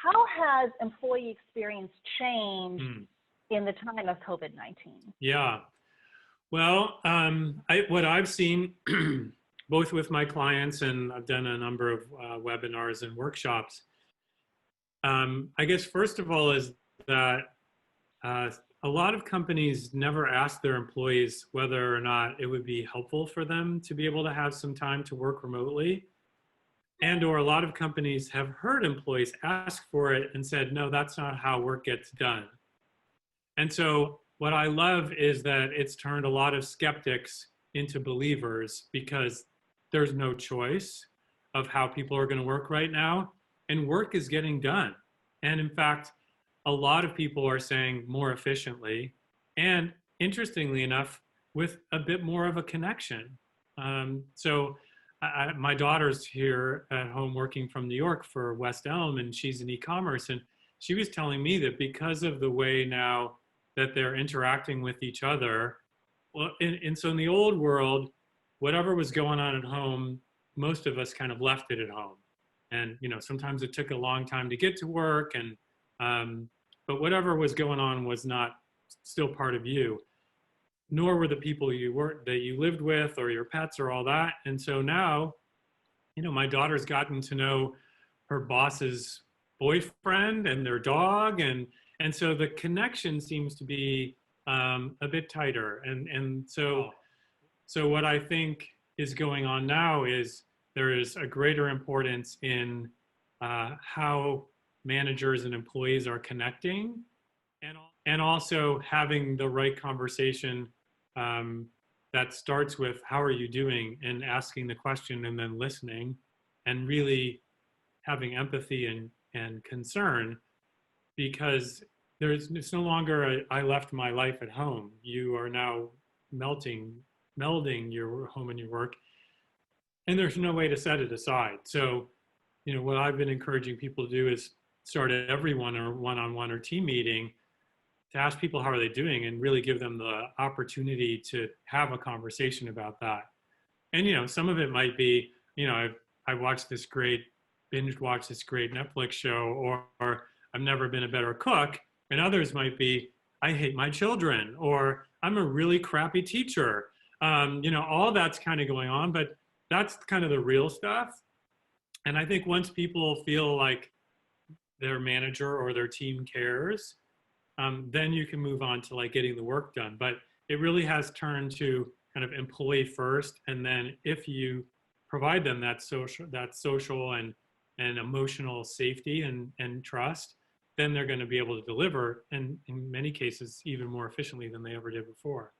how has employee experience changed in the time of COVID-19? Yeah. Well, what I've seen, both with my clients, and I've done a number of webinars and workshops, I guess first of all is that a lot of companies never ask their employees whether or not it would be helpful for them to be able to have some time to work remotely. And or a lot of companies have heard employees ask for it and said, no, that's not how work gets done. And so what I love is that it's turned a lot of skeptics into believers, because there's no choice of how people are going to work right now, and work is getting done. And in fact, a lot of people are saying more efficiently, and interestingly enough, with a bit more of a connection. My daughter's here at home working from New York for West Elm, and she's in e-commerce, and she was telling me that because of the way now that they're interacting with each other, well, and so in the old world, whatever was going on at home, most of us kind of left it at home. And, you know, sometimes it took a long time to get to work, and but whatever was going on was not still part of you, nor were the people that you lived with or your pets or all that. And so now, you know, my daughter's gotten to know her boss's boyfriend and their dog, and so the connection seems to be a bit tighter. And so what I think is going on now is there is a greater importance in how managers and employees are connecting, and also having the right conversation that starts with how are you doing, and asking the question, and then listening, and really having empathy and concern, because it's no longer I left my life at home. You are now melding your home and your work, and there's no way to set it aside. So, you know, what I've been encouraging people to do is start every one-on-one or team meeting to ask people how are they doing, and really give them the opportunity to have a conversation about that. And, you know, some of it might be, you know, I watched this great Netflix show, or I've never been a better cook. And others might be, I hate my children, or I'm a really crappy teacher. You know, all that's kind of going on, but that's kind of the real stuff. And I think once people feel like their manager or their team cares, then you can move on to like getting the work done. But it really has turned to kind of employee first, and then if you provide them that social and emotional safety and trust, then they're going to be able to deliver, and in many cases even more efficiently than they ever did before.